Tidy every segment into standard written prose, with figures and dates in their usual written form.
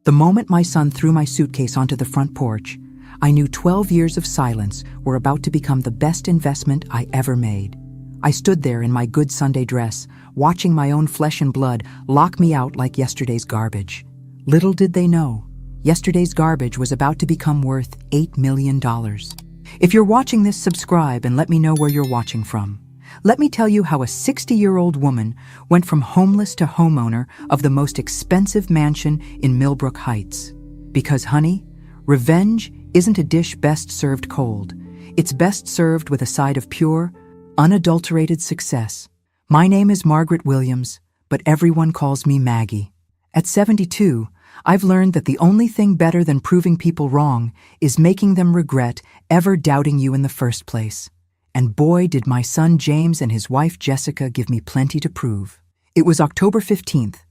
The moment my son threw my suitcase onto the front porch, I knew 12 years of silence were about to become the best investment I ever made. I stood there in my good Sunday dress, watching my own flesh and blood lock me out like yesterday's garbage. Little did they know, yesterday's garbage was about to become worth $8 million. If you're watching this, subscribe and let me know where you're watching from. Let me tell you how a 60-year-old woman went from homeless to homeowner of the most expensive mansion in Millbrook Heights. Because, honey, revenge isn't a dish best served cold. It's best served with a side of pure, unadulterated success. My name is Margaret Williams, but everyone calls me Maggie. At 72, I've learned that the only thing better than proving people wrong is making them regret ever doubting you in the first place. And boy, did my son James and his wife Jessica give me plenty to prove. It was October 15th,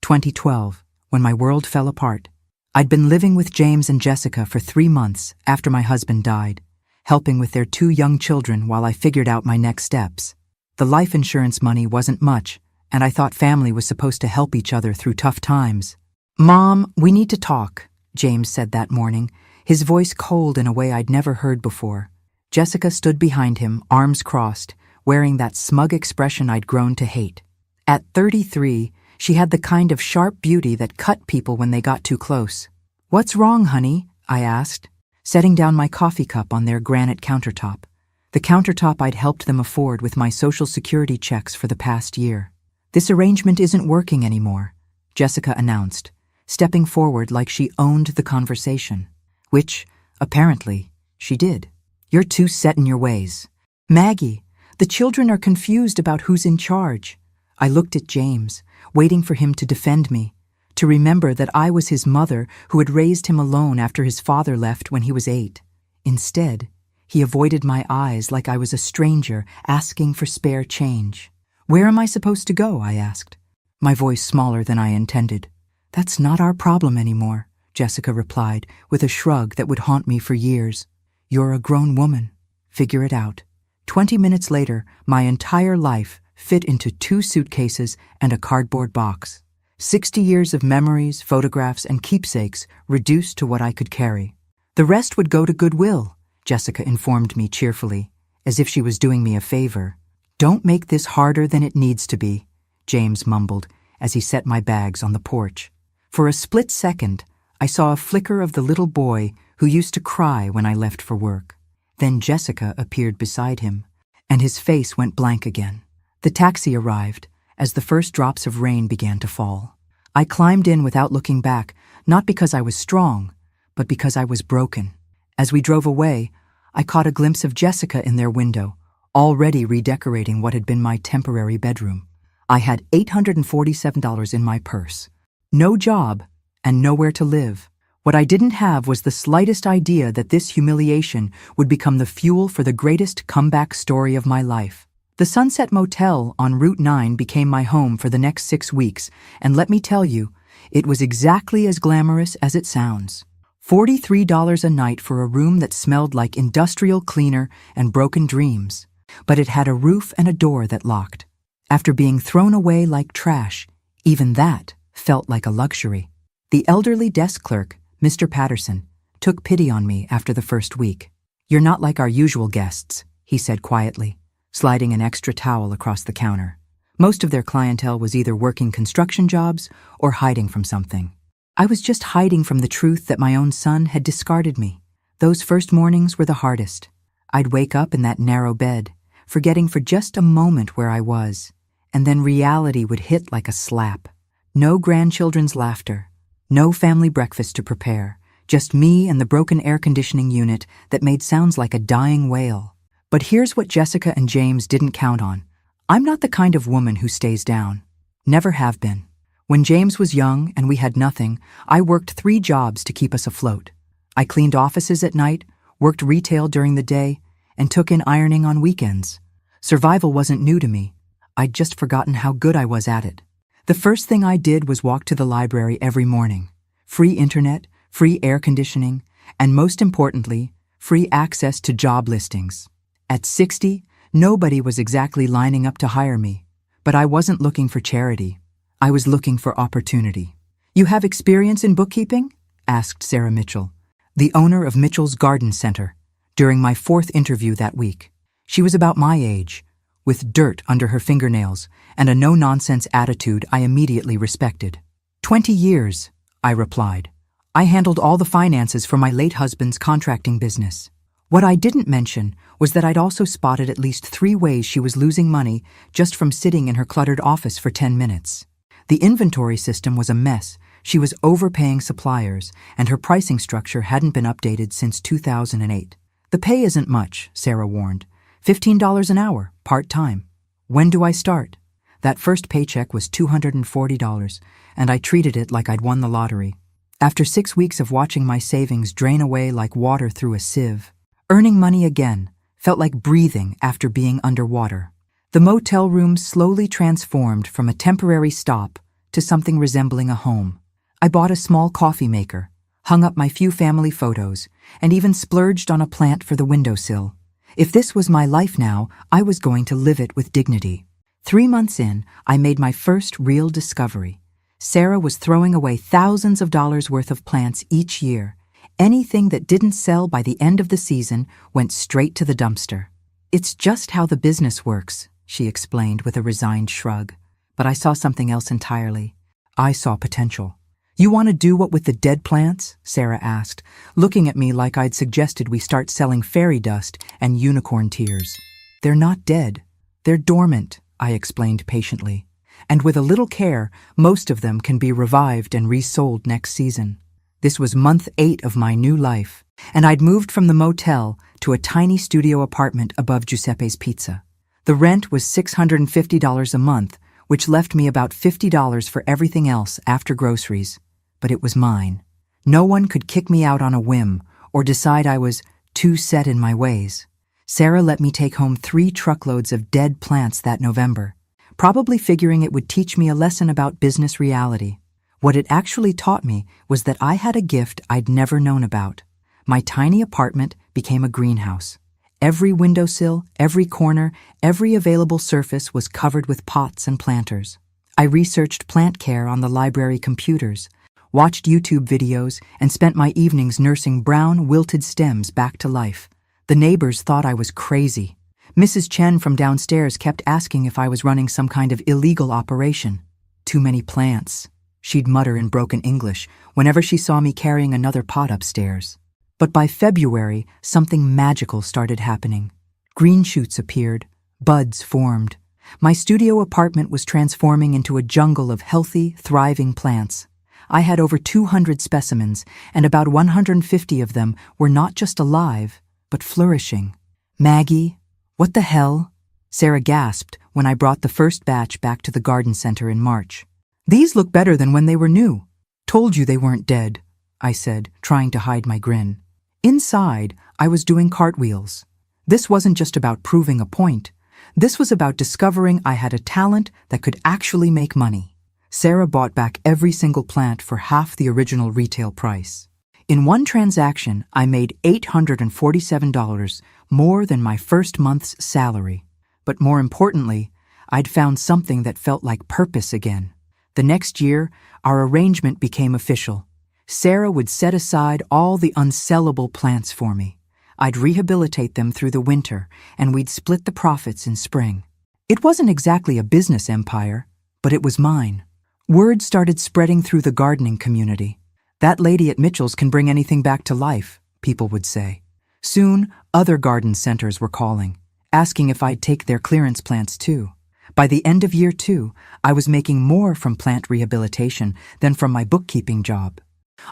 2012, when my world fell apart. I'd been living with James and Jessica for 3 months after my husband died, helping with their 2 young children while I figured out my next steps. The life insurance money wasn't much, and I thought family was supposed to help each other through tough times. "Mom, we need to talk," James said that morning, his voice cold in a way I'd never heard before. Jessica stood behind him, arms crossed, wearing that smug expression I'd grown to hate. At 33, she had the kind of sharp beauty that cut people when they got too close. "What's wrong, honey?" I asked, setting down my coffee cup on their granite countertop. The countertop I'd helped them afford with my Social Security checks for the past year. "This arrangement isn't working anymore," Jessica announced, stepping forward like she owned the conversation. Which, apparently, she did. "You're too set in your ways. Maggie, the children are confused about who's in charge." I looked at James, waiting for him to defend me, to remember that I was his mother who had raised him alone after his father left when he was 8. Instead, he avoided my eyes like I was a stranger asking for spare change. "Where am I supposed to go?" I asked, my voice smaller than I intended. "That's not our problem anymore," Jessica replied, with a shrug that would haunt me for years. "You're a grown woman. Figure it out." 20 minutes later, my entire life fit into 2 suitcases and a cardboard box. 60 years of memories, photographs, and keepsakes reduced to what I could carry. "The rest would go to Goodwill," Jessica informed me cheerfully, as if she was doing me a favor. "Don't make this harder than it needs to be," James mumbled as he set my bags on the porch. For a split second, I saw a flicker of the little boy who used to cry when I left for work. Then Jessica appeared beside him, and his face went blank again. The taxi arrived as the first drops of rain began to fall. I climbed in without looking back, not because I was strong, but because I was broken. As we drove away, I caught a glimpse of Jessica in their window, already redecorating what had been my temporary bedroom. I had $847 in my purse. No job, and nowhere to live. What I didn't have was the slightest idea that this humiliation would become the fuel for the greatest comeback story of my life. The Sunset Motel on Route 9 became my home for the next 6 weeks, and let me tell you, it was exactly as glamorous as it sounds. $43 a night for a room that smelled like industrial cleaner and broken dreams, but it had a roof and a door that locked. After being thrown away like trash, even that felt like a luxury. The elderly desk clerk, Mr. Patterson, took pity on me after the first week. "You're not like our usual guests," he said quietly, sliding an extra towel across the counter. Most of their clientele was either working construction jobs or hiding from something. I was just hiding from the truth that my own son had discarded me. Those first mornings were the hardest. I'd wake up in that narrow bed, forgetting for just a moment where I was, and then reality would hit like a slap. No grandchildren's laughter. No family breakfast to prepare, just me and the broken air conditioning unit that made sounds like a dying whale. But here's what Jessica and James didn't count on. I'm not the kind of woman who stays down. Never have been. When James was young and we had nothing, I worked 3 jobs to keep us afloat. I cleaned offices at night, worked retail during the day, and took in ironing on weekends. Survival wasn't new to me. I'd just forgotten how good I was at it. The first thing I did was walk to the library every morning. Free internet, free air conditioning, and most importantly, free access to job listings. At 60, nobody was exactly lining up to hire me, but I wasn't looking for charity. I was looking for opportunity. You have experience in bookkeeping? Asked Sarah Mitchell, the owner of Mitchell's Garden Center, during my 4th interview that week. She was about my age, with dirt under her fingernails and a no-nonsense attitude I immediately respected. 20 years, I replied. I handled all the finances for my late husband's contracting business. What I didn't mention was that I'd also spotted at least 3 ways she was losing money just from sitting in her cluttered office for 10 minutes. The inventory system was a mess. She was overpaying suppliers, and her pricing structure hadn't been updated since 2008. The pay isn't much, Sarah warned. $15 an hour, part-time. When do I start? That first paycheck was $240, and I treated it like I'd won the lottery. After 6 weeks of watching my savings drain away like water through a sieve, earning money again felt like breathing after being underwater. The motel room slowly transformed from a temporary stop to something resembling a home. I bought a small coffee maker, hung up my few family photos, and even splurged on a plant for the windowsill. If this was my life now, I was going to live it with dignity. 3 months in, I made my first real discovery. Sarah was throwing away thousands of dollars worth of plants each year. Anything that didn't sell by the end of the season went straight to the dumpster. It's just how the business works, she explained with a resigned shrug. But I saw something else entirely. I saw potential. You want to do what with the dead plants? Sarah asked, looking at me like I'd suggested we start selling fairy dust and unicorn tears. They're not dead. They're dormant, I explained patiently. And with a little care, most of them can be revived and resold next season. This was month 8 of my new life, and I'd moved from the motel to a tiny studio apartment above Giuseppe's Pizza. The rent was $650 a month, which left me about $50 for everything else after groceries. But it was mine. No one could kick me out on a whim or decide I was too set in my ways. Sarah let me take home 3 truckloads of dead plants that November, probably figuring it would teach me a lesson about business reality. What it actually taught me was that I had a gift I'd never known about. My tiny apartment became a greenhouse. Every windowsill, every corner, every available surface was covered with pots and planters. I researched plant care on the library computers, watched YouTube videos, and spent my evenings nursing brown, wilted stems back to life. The neighbors thought I was crazy. Mrs. Chen from downstairs kept asking if I was running some kind of illegal operation. Too many plants, she'd mutter in broken English whenever she saw me carrying another pot upstairs. But by February, something magical started happening. Green shoots appeared, buds formed. My studio apartment was transforming into a jungle of healthy, thriving plants. I had over 200 specimens, and about 150 of them were not just alive, but flourishing. Maggie, what the hell? Sarah gasped when I brought the first batch back to the garden center in March. These look better than when they were new. Told you they weren't dead, I said, trying to hide my grin. Inside, I was doing cartwheels. This wasn't just about proving a point. This was about discovering I had a talent that could actually make money. Sarah bought back every single plant for half the original retail price. In one transaction, I made $847, more than my first month's salary. But more importantly, I'd found something that felt like purpose again. The next year, our arrangement became official. Sarah would set aside all the unsellable plants for me. I'd rehabilitate them through the winter, and we'd split the profits in spring. It wasn't exactly a business empire, but it was mine. Word started spreading through the gardening community. That lady at Mitchell's can bring anything back to life, people would say. Soon, other garden centers were calling, asking if I'd take their clearance plants too. By the end of year 2, I was making more from plant rehabilitation than from my bookkeeping job.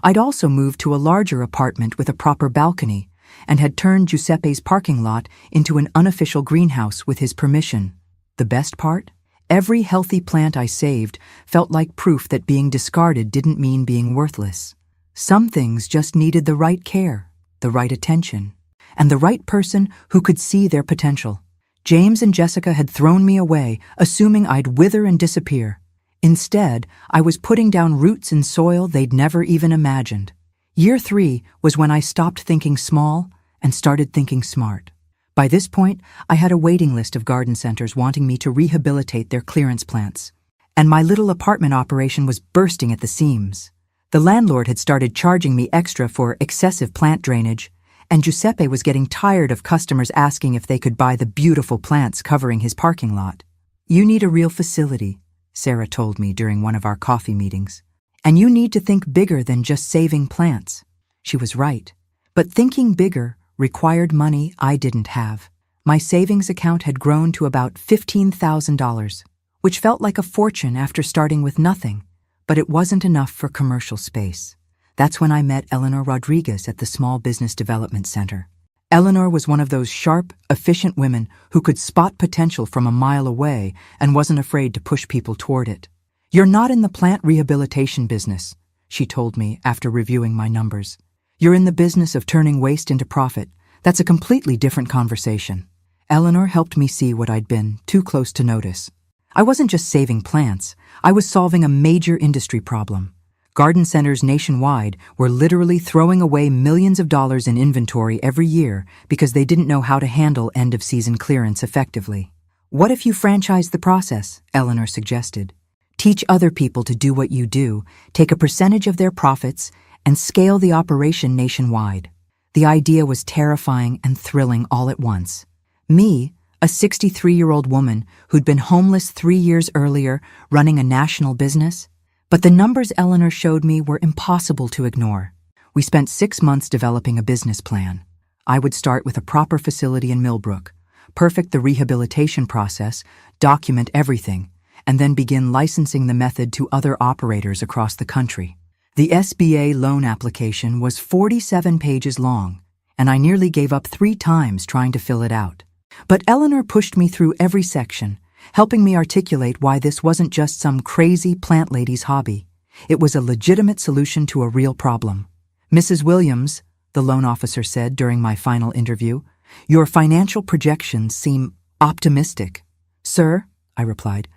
I'd also moved to a larger apartment with a proper balcony and had turned Giuseppe's parking lot into an unofficial greenhouse with his permission. The best part? Every healthy plant I saved felt like proof that being discarded didn't mean being worthless. Some things just needed the right care, the right attention, and the right person who could see their potential. James and Jessica had thrown me away, assuming I'd wither and disappear. Instead, I was putting down roots in soil they'd never even imagined. Year 3 was when I stopped thinking small and started thinking smart. By this point, I had a waiting list of garden centers wanting me to rehabilitate their clearance plants, and my little apartment operation was bursting at the seams. The landlord had started charging me extra for excessive plant drainage, and Giuseppe was getting tired of customers asking if they could buy the beautiful plants covering his parking lot. "You need a real facility," Sarah told me during one of our coffee meetings. "And you need to think bigger than just saving plants." She was right. But thinking bigger required money I didn't have. My savings account had grown to about $15,000, which felt like a fortune after starting with nothing, but it wasn't enough for commercial space. That's when I met Eleanor Rodriguez at the Small Business Development Center. Eleanor was one of those sharp, efficient women who could spot potential from a mile away and wasn't afraid to push people toward it. "You're not in the plant rehabilitation business," she told me after reviewing my numbers. "You're in the business of turning waste into profit. That's a completely different conversation." Eleanor helped me see what I'd been too close to notice. I wasn't just saving plants, I was solving a major industry problem. Garden centers nationwide were literally throwing away millions of dollars in inventory every year because they didn't know how to handle end-of-season clearance effectively. "What if you franchise the process?" Eleanor suggested. "Teach other people to do what you do, take a percentage of their profits, and scale the operation nationwide." The idea was terrifying and thrilling all at once. Me, a 63-year-old woman who'd been homeless 3 years earlier, running a national business? But the numbers Eleanor showed me were impossible to ignore. We spent 6 months developing a business plan. I would start with a proper facility in Millbrook, perfect the rehabilitation process, document everything, and then begin licensing the method to other operators across the country. The SBA loan application was 47 pages long, and I nearly gave up 3 times trying to fill it out. But Eleanor pushed me through every section, helping me articulate why this wasn't just some crazy plant lady's hobby. It was a legitimate solution to a real problem. "Mrs. Williams," the loan officer said during my final interview, "your financial projections seem optimistic." "Sir," I replied,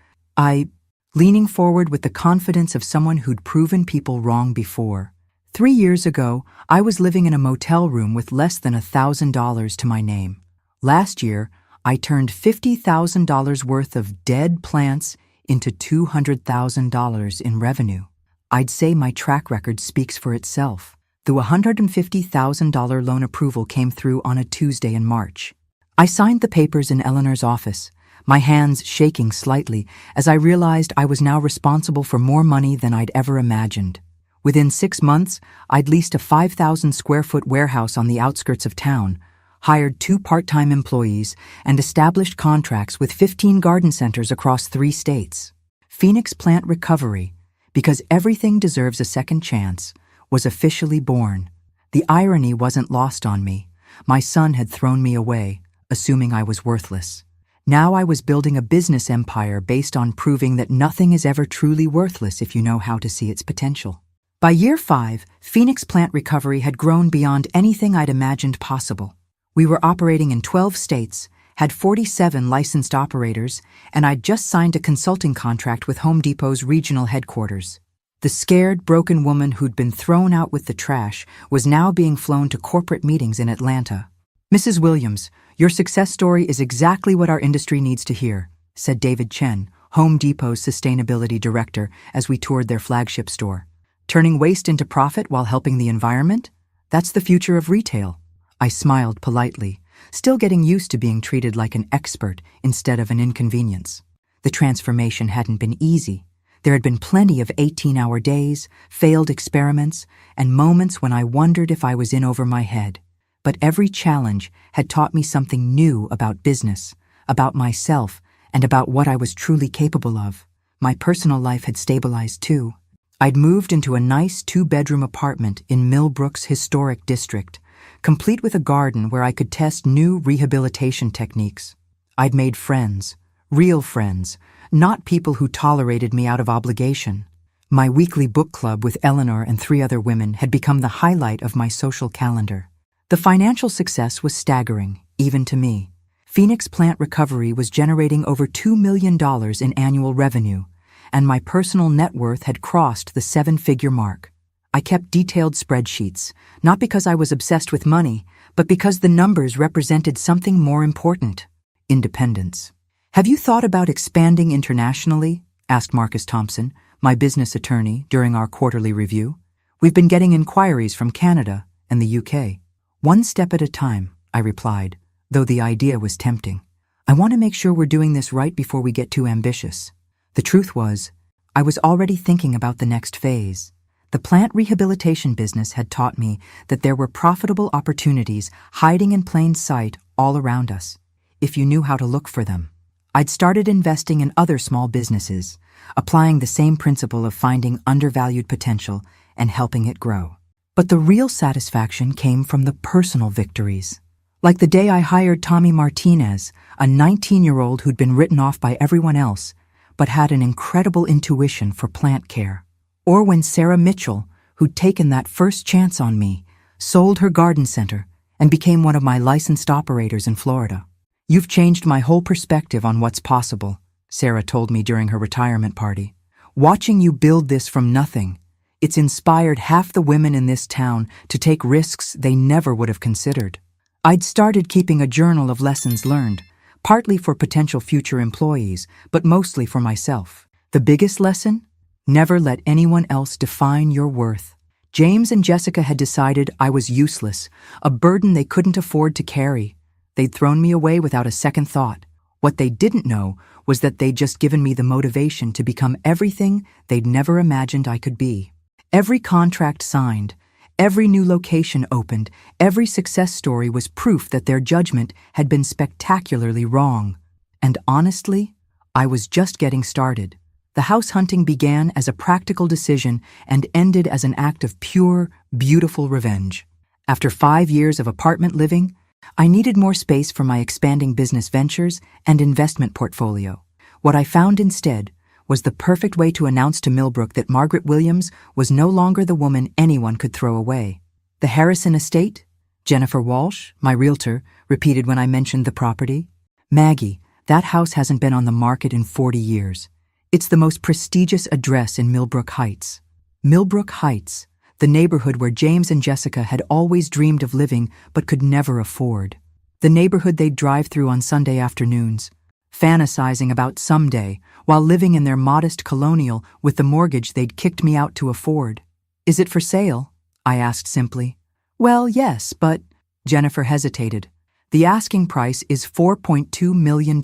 leaning forward with the confidence of someone who'd proven people wrong before. 3 years ago, I was living in a motel room with less than $1,000 to my name. Last year, I turned $50,000 worth of dead plants into $200,000 in revenue. I'd say my track record speaks for itself. The $150,000 loan approval came through on a Tuesday in March. I signed the papers in Eleanor's office, my hands shaking slightly as I realized I was now responsible for more money than I'd ever imagined. Within 6 months, I'd leased a 5,000-square-foot warehouse on the outskirts of town, hired 2 part-time employees, and established contracts with 15 garden centers across 3 states. Phoenix Plant Recovery, because everything deserves a second chance, was officially born. The irony wasn't lost on me. My son had thrown me away, assuming I was worthless. Now I was building a business empire based on proving that nothing is ever truly worthless if you know how to see its potential. By year 5, Phoenix Plant Recovery had grown beyond anything I'd imagined possible. We were operating in 12 states, had 47 licensed operators, and I'd just signed a consulting contract with Home Depot's regional headquarters. The scared, broken woman who'd been thrown out with the trash was now being flown to corporate meetings in Atlanta. "Mrs. Williams, your success story is exactly what our industry needs to hear," said David Chen, Home Depot's sustainability director, as we toured their flagship store. "Turning waste into profit while helping the environment? That's the future of retail." I smiled politely, still getting used to being treated like an expert instead of an inconvenience. The transformation hadn't been easy. There had been plenty of 18-hour days, failed experiments, and moments when I wondered if I was in over my head. But every challenge had taught me something new about business, about myself, and about what I was truly capable of. My personal life had stabilized too. I'd moved into a nice 2-bedroom apartment in Millbrook's historic district, complete with a garden where I could test new rehabilitation techniques. I'd made friends, real friends, not people who tolerated me out of obligation. My weekly book club with Eleanor and 3 other women had become the highlight of my social calendar. The financial success was staggering, even to me. Phoenix Plant Recovery was generating over $2 million in annual revenue, and my personal net worth had crossed the 7-figure mark. I kept detailed spreadsheets, not because I was obsessed with money, but because the numbers represented something more important: independence. "Have you thought about expanding internationally?" asked Marcus Thompson, my business attorney, during our quarterly review. We've been getting inquiries from Canada and the UK. One step at a time, I replied, though the idea was tempting. I want to make sure we're doing this right before we get too ambitious. The truth was, I was already thinking about the next phase. The plant rehabilitation business had taught me that there were profitable opportunities hiding in plain sight all around us, if you knew how to look for them. I'd started investing in other small businesses, applying the same principle of finding undervalued potential and helping it grow. But the real satisfaction came from the personal victories. Like the day I hired Tommy Martinez, a 19-year-old who'd been written off by everyone else, but had an incredible intuition for plant care. Or when Sarah Mitchell, who'd taken that first chance on me, sold her garden center and became one of my licensed operators in Florida. You've changed my whole perspective on what's possible, Sarah told me during her retirement party. Watching you build this from nothing, it's inspired half the women in this town to take risks they never would have considered. I'd started keeping a journal of lessons learned, partly for potential future employees, but mostly for myself. The biggest lesson? Never let anyone else define your worth. James and Jessica had decided I was useless, a burden they couldn't afford to carry. They'd thrown me away without a second thought. What they didn't know was that they'd just given me the motivation to become everything they'd never imagined I could be. Every contract signed, every new location opened, every success story was proof that their judgment had been spectacularly wrong. And honestly, I was just getting started. The house hunting began as a practical decision and ended as an act of pure, beautiful revenge. After 5 years of apartment living, I needed more space for my expanding business ventures and investment portfolio. What I found instead was the perfect way to announce to Millbrook that Margaret Williams was no longer the woman anyone could throw away. The Harrison estate? Jennifer Walsh, my realtor, repeated when I mentioned the property. Maggie, that house hasn't been on the market in 40 years. It's the most prestigious address in Millbrook Heights. Millbrook Heights, the neighborhood where James and Jessica had always dreamed of living but could never afford. The neighborhood they'd drive through on Sunday afternoons, fantasizing about someday while living in their modest colonial with the mortgage they'd kicked me out to afford. Is it for sale? I asked simply. Well, yes, but Jennifer hesitated. The asking price is $4.2 million.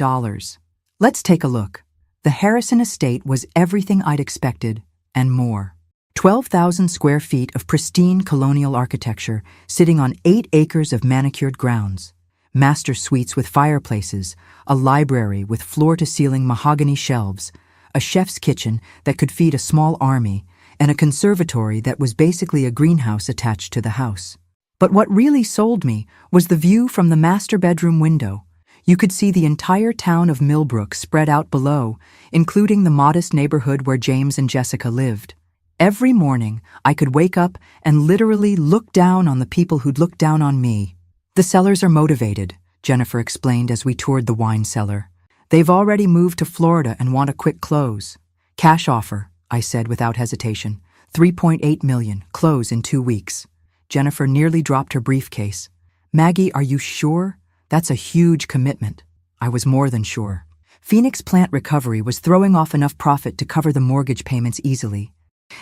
Let's take a look. The Harrison estate was everything I'd expected and more. 12,000 square feet of pristine colonial architecture sitting on 8 acres of manicured grounds. Master suites with fireplaces, a library with floor-to-ceiling mahogany shelves, a chef's kitchen that could feed a small army, and a conservatory that was basically a greenhouse attached to the house. But what really sold me was the view from the master bedroom window. You could see the entire town of Millbrook spread out below, including the modest neighborhood where James and Jessica lived. Every morning, I could wake up and literally look down on the people who'd looked down on me. The sellers are motivated, Jennifer explained as we toured the wine cellar. They've already moved to Florida and want a quick close. Cash offer, I said without hesitation. $3.8 million, close in 2 weeks. Jennifer nearly dropped her briefcase. Maggie, are you sure? That's a huge commitment. I was more than sure. Phoenix Plant Recovery was throwing off enough profit to cover the mortgage payments easily.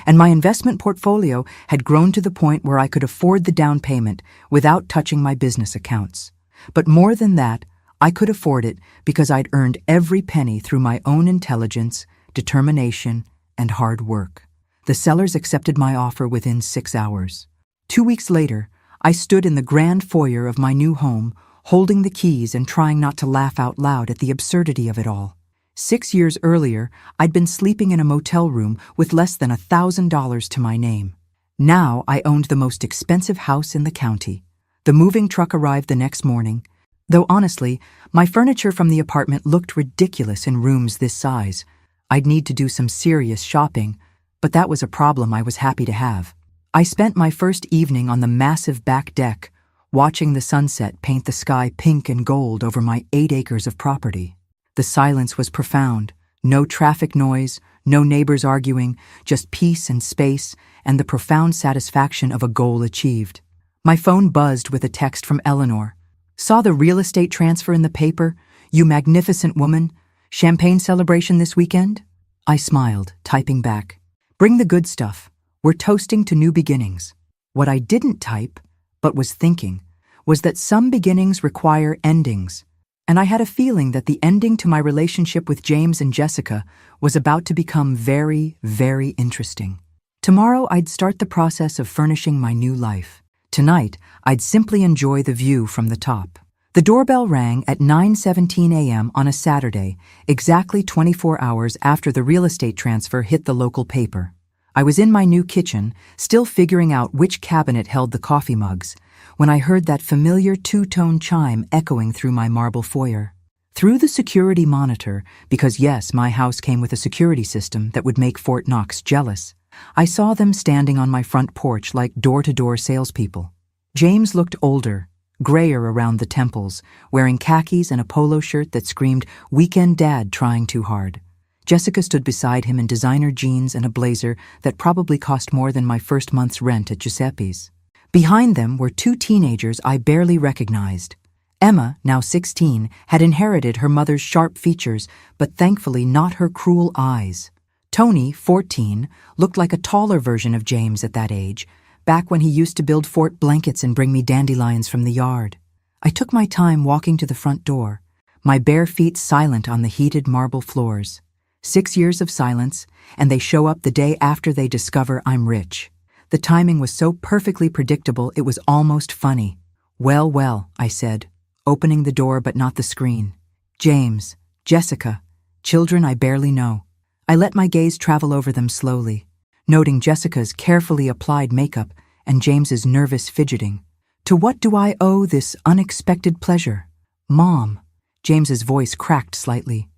And my investment portfolio had grown to the point where I could afford the down payment without touching my business accounts. But more than that, I could afford it because I'd earned every penny through my own intelligence, determination, and hard work. The sellers accepted my offer within 6 hours. 2 weeks later, I stood in the grand foyer of my new home, holding the keys and trying not to laugh out loud at the absurdity of it all. 6 years earlier, I'd been sleeping in a motel room with less than $1,000 to my name. Now I owned the most expensive house in the county. The moving truck arrived the next morning, though honestly, my furniture from the apartment looked ridiculous in rooms this size. I'd need to do some serious shopping, but that was a problem I was happy to have. I spent my first evening on the massive back deck, watching the sunset paint the sky pink and gold over my 8 acres of property. The silence was profound. No traffic noise, no neighbors arguing, just peace and space and the profound satisfaction of a goal achieved. My phone buzzed with a text from Eleanor. Saw the real estate transfer in the paper, you magnificent woman. Champagne celebration this weekend? I smiled, typing back. Bring the good stuff. We're toasting to new beginnings. What I didn't type, but was thinking, was that some beginnings require endings. And I had a feeling that the ending to my relationship with James and Jessica was about to become very, very interesting. Tomorrow I'd start the process of furnishing my new life. Tonight, I'd simply enjoy the view from the top. The doorbell rang at 9:17 a.m. on a Saturday, exactly 24 hours after the real estate transfer hit the local paper. I was in my new kitchen, still figuring out which cabinet held the coffee mugs, when I heard that familiar two-tone chime echoing through my marble foyer. Through the security monitor, because yes, my house came with a security system that would make Fort Knox jealous, I saw them standing on my front porch like door-to-door salespeople. James looked older, grayer around the temples, wearing khakis and a polo shirt that screamed, "Weekend Dad trying too hard." Jessica stood beside him in designer jeans and a blazer that probably cost more than my first month's rent at Giuseppe's. Behind them were two teenagers I barely recognized. Emma, now 16, had inherited her mother's sharp features, but thankfully not her cruel eyes. Tony, 14, looked like a taller version of James at that age, back when he used to build fort blankets and bring me dandelions from the yard. I took my time walking to the front door, my bare feet silent on the heated marble floors. 6 years of silence, and they show up the day after they discover I'm rich. The timing was so perfectly predictable it was almost funny. "Well, well," I said, opening the door but not the screen. "James, Jessica, children I barely know." I let my gaze travel over them slowly, noting Jessica's carefully applied makeup and James's nervous fidgeting. "To what do I owe this unexpected pleasure?" "Mom," James's voice cracked slightly.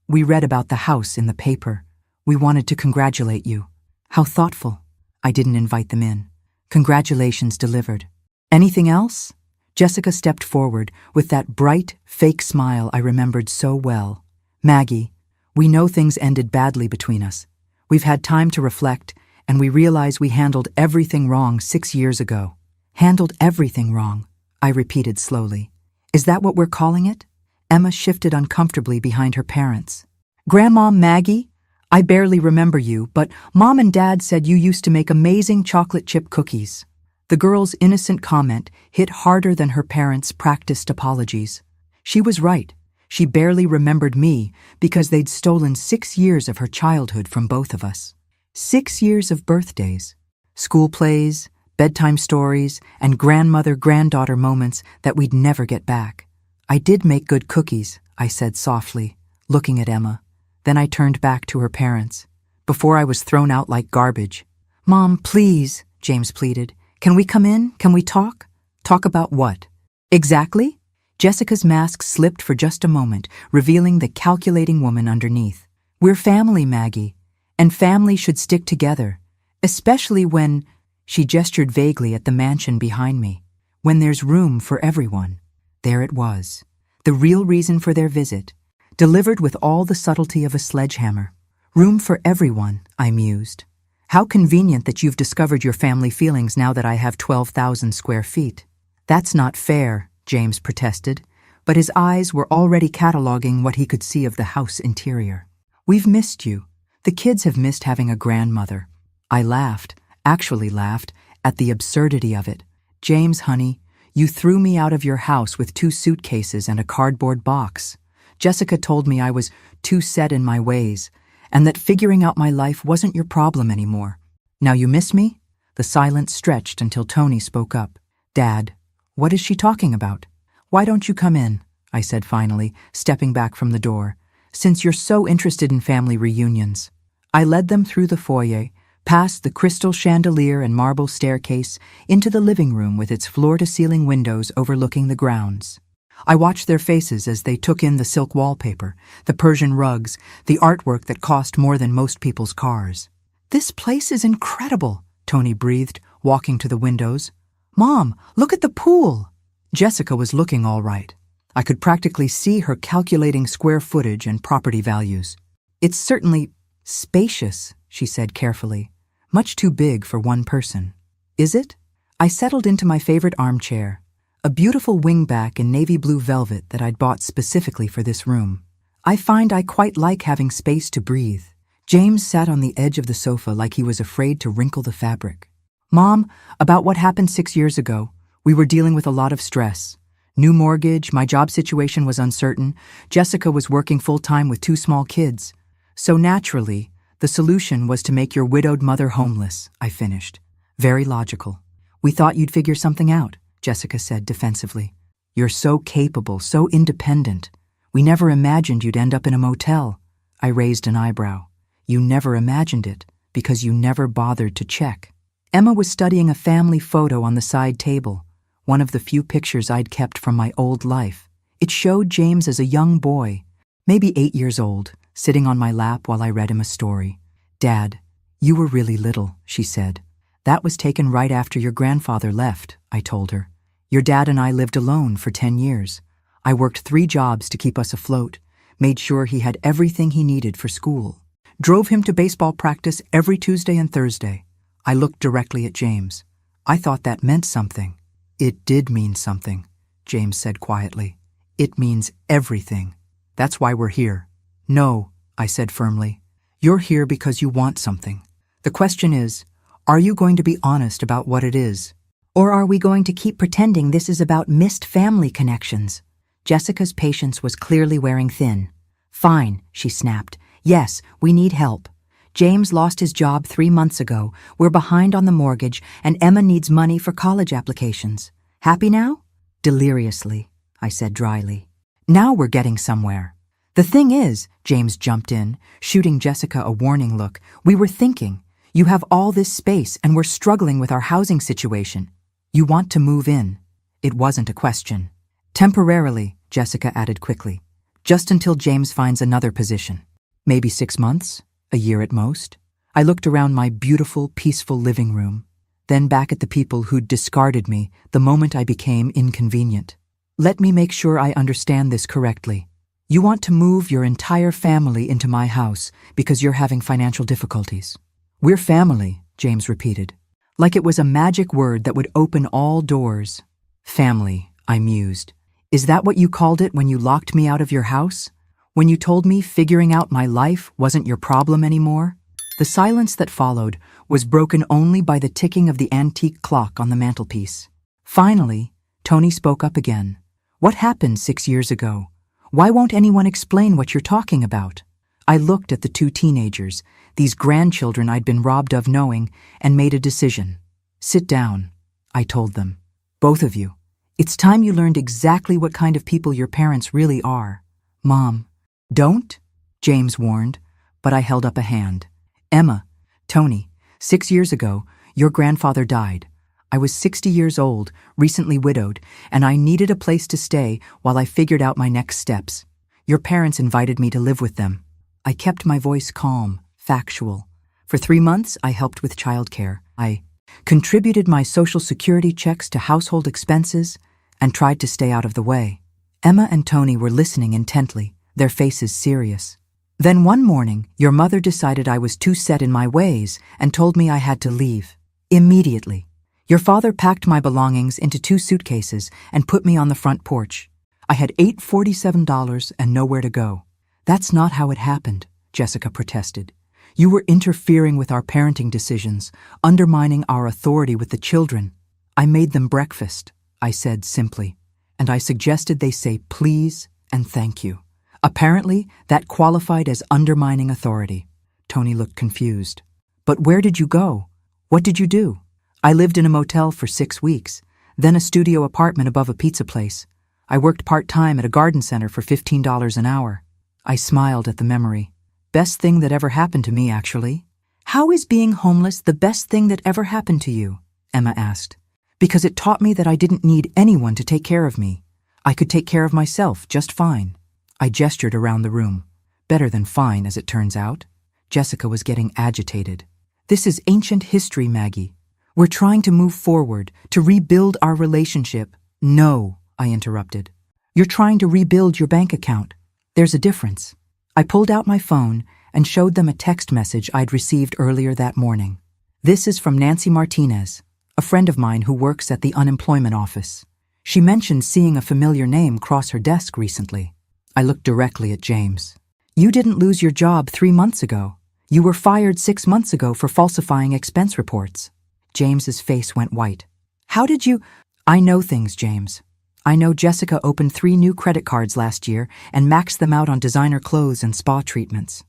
We read about the house in the paper. We wanted to congratulate you." "How thoughtful." I didn't invite them in. "Congratulations delivered." "Anything else?" Jessica stepped forward with that bright, fake smile I remembered so well. "Maggie, we know things ended badly between us. We've had time to reflect, and we realize we handled everything wrong 6 years ago." "Handled everything wrong," I repeated slowly. "Is that what we're calling it?" Emma shifted uncomfortably behind her parents. "Grandma Maggie, I barely remember you, but Mom and Dad said you used to make amazing chocolate chip cookies." The girl's innocent comment hit harder than her parents' practiced apologies. She was right. She barely remembered me because they'd stolen 6 years of her childhood from both of us. 6 years of birthdays, school plays, bedtime stories, and grandmother-granddaughter moments that we'd never get back. "I did make good cookies," I said softly, looking at Emma. Then I turned back to her parents, before I was thrown out like garbage. "Mom, please," James pleaded. "Can we come in? Can we talk?" "Talk about what?" "Exactly?" Jessica's mask slipped for just a moment, revealing the calculating woman underneath. "We're family, Maggie, and family should stick together, especially when—" She gestured vaguely at the mansion behind me. "When there's room for everyone." There it was, the real reason for their visit, delivered with all the subtlety of a sledgehammer. "Room for everyone," I mused. "How convenient that you've discovered your family feelings now that I have 12,000 square feet." "That's not fair," James protested, but his eyes were already cataloging what he could see of the house interior. "We've missed you. The kids have missed having a grandmother." I laughed, actually laughed, at the absurdity of it. "James, honey, you threw me out of your house with 2 suitcases and a cardboard box. Jessica told me I was too set in my ways, and that figuring out my life wasn't your problem anymore. Now you miss me?" The silence stretched until Tony spoke up. "Dad, what is she talking about?" "Why don't you come in?" I said finally, stepping back from the door, "since you're so interested in family reunions." I led them through the foyer, past the crystal chandelier and marble staircase, into the living room with its floor-to-ceiling windows overlooking the grounds. I watched their faces as they took in the silk wallpaper, the Persian rugs, the artwork that cost more than most people's cars. "This place is incredible," Tony breathed, walking to the windows. "Mom, look at the pool!" Jessica was looking all right. I could practically see her calculating square footage and property values. "It's certainly spacious," she said carefully. "Much too big for one person." "Is it?" I settled into my favorite armchair, a beautiful wingback in navy blue velvet that I'd bought specifically for this room. "I find I quite like having space to breathe." James sat on the edge of the sofa like he was afraid to wrinkle the fabric. Mom, about what happened 6 years ago. We were dealing with a lot of stress. New mortgage, my job situation was uncertain. Jessica was working full-time with 2 small kids. So naturally, the solution was to make your widowed mother homeless, I finished. Very logical. We thought you'd figure something out, Jessica said defensively. You're so capable, so independent. We never imagined you'd end up in a motel. I raised an eyebrow. You never imagined it, because you never bothered to check. Emma was studying a family photo on the side table, one of the few pictures I'd kept from my old life. It showed James as a young boy, maybe 8 years old, sitting on my lap while I read him a story. Dad, you were really little, she said. That was taken right after your grandfather left, I told her. Your dad and I lived alone for 10 years. I worked 3 jobs to keep us afloat, made sure he had everything he needed for school. Drove him to baseball practice every Tuesday and Thursday. I looked directly at James. I thought that meant something. It did mean something, James said quietly. It means everything. That's why we're here. No, I said firmly. You're here because you want something. The question is, are you going to be honest about what it is? Or are we going to keep pretending this is about missed family connections? Jessica's patience was clearly wearing thin. Fine, she snapped. Yes, we need help. James lost his job 3 months ago. We're behind on the mortgage, and Emma needs money for college applications. Happy now? Deliriously, I said dryly. Now we're getting somewhere. The thing is, James jumped in, shooting Jessica a warning look, we were thinking. You have all this space, and we're struggling with our housing situation. You want to move in. It wasn't a question. Temporarily, Jessica added quickly. Just until James finds another position. Maybe 6 months? A year at most? I looked around my beautiful, peaceful living room, then back at the people who'd discarded me the moment I became inconvenient. Let me make sure I understand this correctly. You want to move your entire family into my house because you're having financial difficulties. We're family, James repeated, like it was a magic word that would open all doors. Family, I mused. Is that what you called it when you locked me out of your house? When you told me figuring out my life wasn't your problem anymore? The silence that followed was broken only by the ticking of the antique clock on the mantelpiece. Finally, Tony spoke up again. What happened 6 years ago? Why won't anyone explain what you're talking about? I looked at the 2 teenagers, these grandchildren I'd been robbed of knowing, and made a decision. Sit down, I told them. Both of you. It's time you learned exactly what kind of people your parents really are. Mom. Don't, James warned, but I held up a hand. Emma, Tony, 6 years ago, your grandfather died. I was 60 years old, recently widowed, and I needed a place to stay while I figured out my next steps. Your parents invited me to live with them. I kept my voice calm, factual. For 3 months, I helped with childcare. I contributed my Social Security checks to household expenses and tried to stay out of the way. Emma and Tony were listening intently, their faces serious. Then one morning, your mother decided I was too set in my ways and told me I had to leave. Immediately. Your father packed my belongings into 2 suitcases and put me on the front porch. I had $847 and nowhere to go. That's not how it happened, Jessica protested. You were interfering with our parenting decisions, undermining our authority with the children. I made them breakfast, I said simply, and I suggested they say please and thank you. Apparently, that qualified as undermining authority. Tony looked confused. But where did you go? What did you do? I lived in a motel for 6 weeks, then a studio apartment above a pizza place. I worked part-time at a garden center for $15 an hour. I smiled at the memory. Best thing that ever happened to me, actually. How is being homeless the best thing that ever happened to you? Emma asked. Because it taught me that I didn't need anyone to take care of me. I could take care of myself just fine. I gestured around the room. Better than fine, as it turns out. Jessica was getting agitated. This is ancient history, Maggie. We're trying to move forward, to rebuild our relationship. No, I interrupted. You're trying to rebuild your bank account. There's a difference. I pulled out my phone and showed them a text message I'd received earlier that morning. This is from Nancy Martinez, a friend of mine who works at the unemployment office. She mentioned seeing a familiar name cross her desk recently. I looked directly at James. You didn't lose your job 3 months ago. You were fired 6 months ago for falsifying expense reports. James's face went white. How did you— I know things, James. I know Jessica opened 3 new credit cards last year and maxed them out on designer clothes and spa treatments.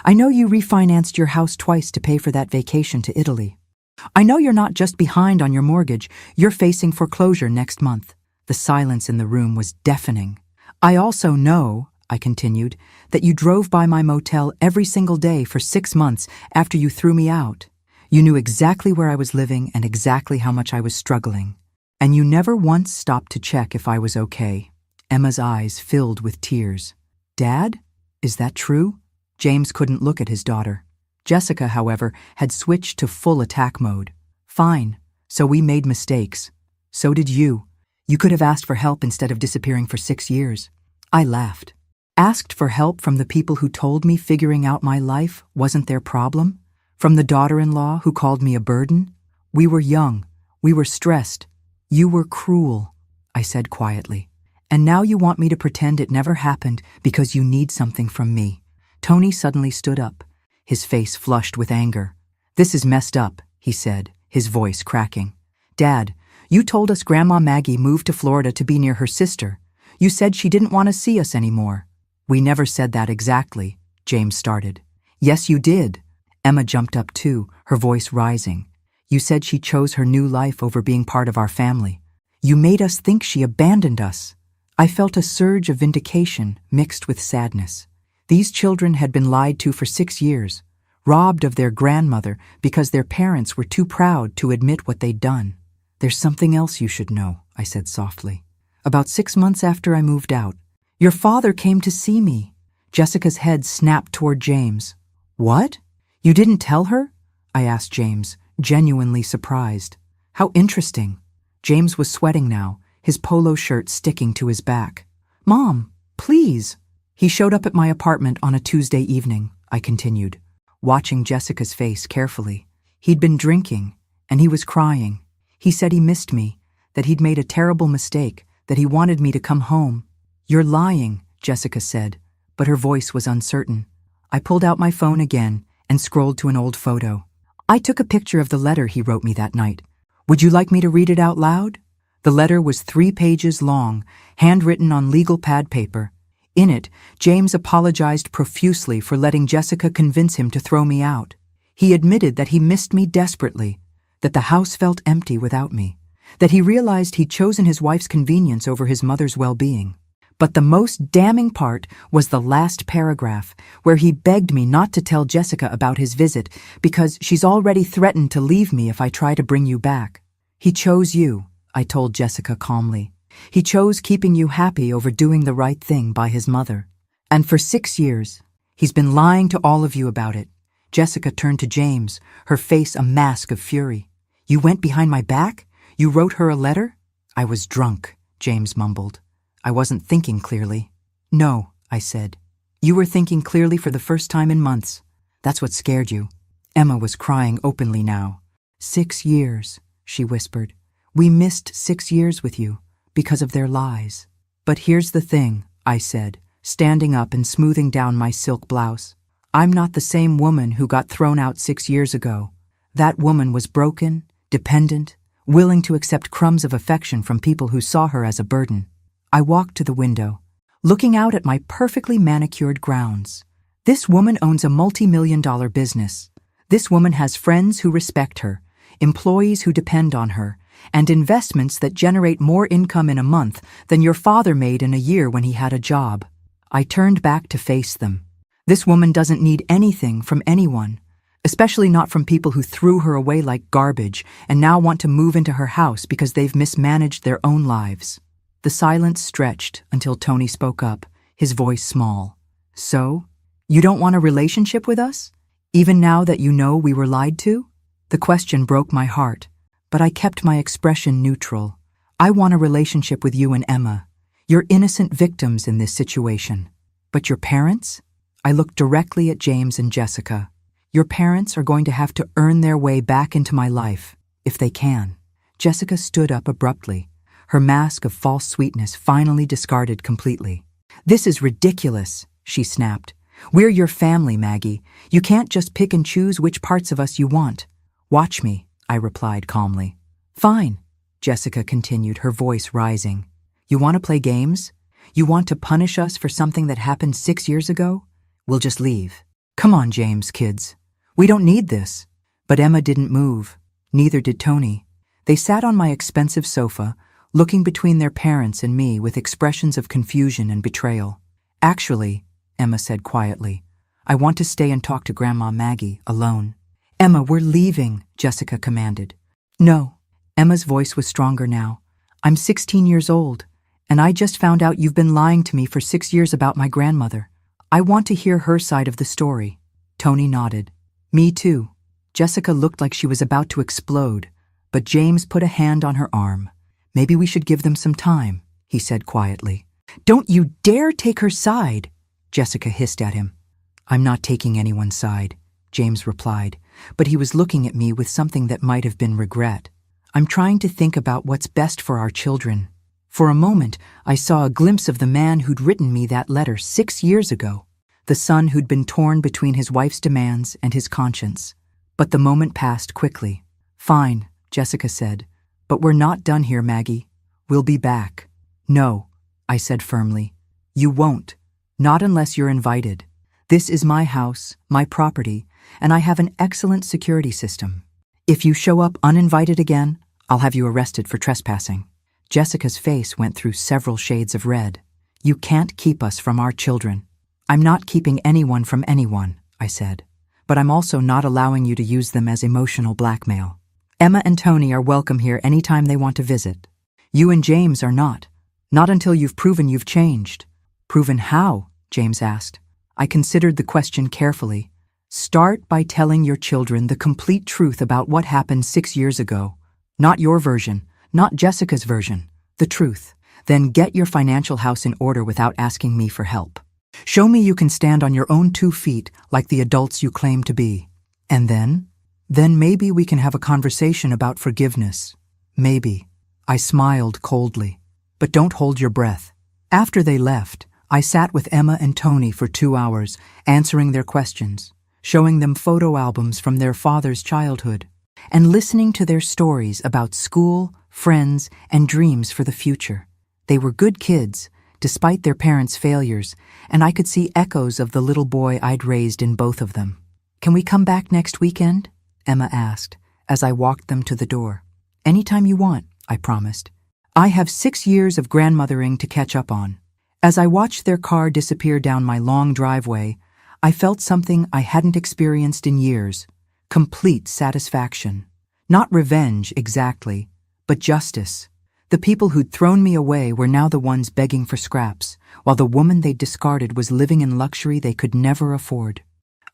I know you refinanced your house twice to pay for that vacation to Italy. I know you're not just behind on your mortgage, you're facing foreclosure next month. The silence in the room was deafening. I also know, I continued, that you drove by my motel every single day for 6 months after you threw me out. You knew exactly where I was living and exactly how much I was struggling. And you never once stopped to check if I was okay. Emma's eyes filled with tears. Dad? Is that true? James couldn't look at his daughter. Jessica, however, had switched to full attack mode. Fine, so we made mistakes. So did you. You could have asked for help instead of disappearing for 6 years. I laughed. Asked for help from the people who told me figuring out my life wasn't their problem? From the daughter-in-law who called me a burden? We were young. We were stressed. You were cruel, I said quietly. And now you want me to pretend it never happened because you need something from me. Tony suddenly stood up. His face flushed with anger. This is messed up, he said, his voice cracking. Dad, you told us Grandma Maggie moved to Florida to be near her sister. You said she didn't want to see us anymore. We never said that exactly, James started. Yes, you did. Emma jumped up too, her voice rising. You said she chose her new life over being part of our family. You made us think she abandoned us. I felt a surge of vindication mixed with sadness. These children had been lied to for 6 years, robbed of their grandmother because their parents were too proud to admit what they'd done. There's something else you should know, I said softly. About 6 months after I moved out, your father came to see me. Jessica's head snapped toward James. What? You didn't tell her? I asked James, genuinely surprised. How interesting. James was sweating now, his polo shirt sticking to his back. Mom, please. He showed up at my apartment on a Tuesday evening, I continued, watching Jessica's face carefully. He'd been drinking, and he was crying. He said he missed me, that he'd made a terrible mistake, that he wanted me to come home. You're lying, Jessica said, but her voice was uncertain. I pulled out my phone again and scrolled to an old photo. I took a picture of the letter he wrote me that night. Would you like me to read it out loud? The letter was 3 pages long, handwritten on legal pad paper. In it, James apologized profusely for letting Jessica convince him to throw me out. He admitted that he missed me desperately, that the house felt empty without me, that he realized he'd chosen his wife's convenience over his mother's well-being. But the most damning part was the last paragraph, where he begged me not to tell Jessica about his visit because she's already threatened to leave me if I try to bring you back. He chose you, I told Jessica calmly. He chose keeping you happy over doing the right thing by his mother. And for 6 years, he's been lying to all of you about it. Jessica turned to James, her face a mask of fury. You went behind my back? You wrote her a letter? I was drunk, James mumbled. I wasn't thinking clearly. No, I said. You were thinking clearly for the first time in months. That's what scared you. Emma was crying openly now. 6 years, she whispered. We missed 6 years with you. Because of their lies. But here's the thing, I said, standing up and smoothing down my silk blouse. I'm not the same woman who got thrown out 6 years ago. That woman was broken, dependent, willing to accept crumbs of affection from people who saw her as a burden. I walked to the window, looking out at my perfectly manicured grounds. This woman owns a multi-million-dollar business. This woman has friends who respect her, employees who depend on her, and investments that generate more income in a month than your father made in a year when he had a job. I turned back to face them. This woman doesn't need anything from anyone, especially not from people who threw her away like garbage and now want to move into her house because they've mismanaged their own lives. The silence stretched until Tony spoke up, his voice small. So, you don't want a relationship with us? Even now that you know we were lied to? The question broke my heart. But I kept my expression neutral. I want a relationship with you and Emma. You're innocent victims in this situation. But your parents? I looked directly at James and Jessica. Your parents are going to have to earn their way back into my life, if they can. Jessica stood up abruptly, her mask of false sweetness finally discarded completely. This is ridiculous, she snapped. We're your family, Maggie. You can't just pick and choose which parts of us you want. Watch me, I replied calmly. Fine, Jessica continued, her voice rising. You want to play games? You want to punish us for something that happened 6 years ago? We'll just leave. Come on, James, kids. We don't need this. But Emma didn't move. Neither did Tony. They sat on my expensive sofa, looking between their parents and me with expressions of confusion and betrayal. Actually, Emma said quietly, I want to stay and talk to Grandma Maggie alone. Emma, we're leaving, Jessica commanded. No. Emma's voice was stronger now. I'm 16 years old, and I just found out you've been lying to me for 6 years about my grandmother. I want to hear her side of the story. Tony nodded. Me too. Jessica looked like she was about to explode, but James put a hand on her arm. Maybe we should give them some time, he said quietly. Don't you dare take her side, Jessica hissed at him. I'm not taking anyone's side, James replied, but he was looking at me with something that might have been regret. I'm trying to think about what's best for our children. For a moment, I saw a glimpse of the man who'd written me that letter 6 years ago, the son who'd been torn between his wife's demands and his conscience. But the moment passed quickly. Fine, Jessica said, but we're not done here, Maggie. We'll be back. No, I said firmly. You won't. Not unless you're invited. This is my house, my property, and I have an excellent security system. If you show up uninvited again, I'll have you arrested for trespassing. Jessica's face went through several shades of red. You can't keep us from our children. I'm not keeping anyone from anyone, I said, but I'm also not allowing you to use them as emotional blackmail. Emma and Tony are welcome here anytime they want to visit. You and James are not. Not until you've proven you've changed. Proven how? James asked. I considered the question carefully. Start by telling your children the complete truth about what happened 6 years ago. Not your version, not Jessica's version. The truth. Then get your financial house in order without asking me for help. Show me you can stand on your own 2 feet like the adults you claim to be. And then maybe we can have a conversation about forgiveness. Maybe. I smiled coldly. But don't hold your breath. After they left, I sat with Emma and Tony for 2 hours, answering their questions, showing them photo albums from their father's childhood, and listening to their stories about school, friends, and dreams for the future. They were good kids, despite their parents' failures, and I could see echoes of the little boy I'd raised in both of them. Can we come back next weekend? Emma asked, as I walked them to the door. Anytime you want, I promised. I have 6 years of grandmothering to catch up on. As I watched their car disappear down my long driveway, I felt something I hadn't experienced in years. Complete satisfaction. Not revenge, exactly, but justice. The people who'd thrown me away were now the ones begging for scraps, while the woman they'd discarded was living in luxury they could never afford.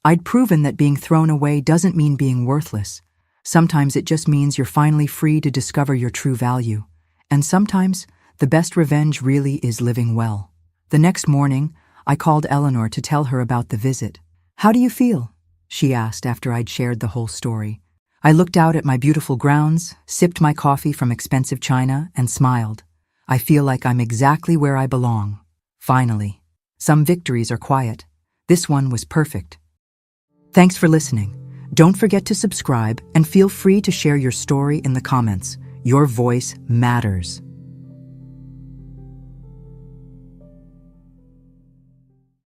I'd proven that being thrown away doesn't mean being worthless. Sometimes it just means you're finally free to discover your true value. And sometimes, the best revenge really is living well. The next morning, I called Eleanor to tell her about the visit. How do you feel? She asked after I'd shared the whole story. I looked out at my beautiful grounds, sipped my coffee from expensive china, and smiled. I feel like I'm exactly where I belong. Finally. Some victories are quiet. This one was perfect. Thanks for listening. Don't forget to subscribe and feel free to share your story in the comments. Your voice matters.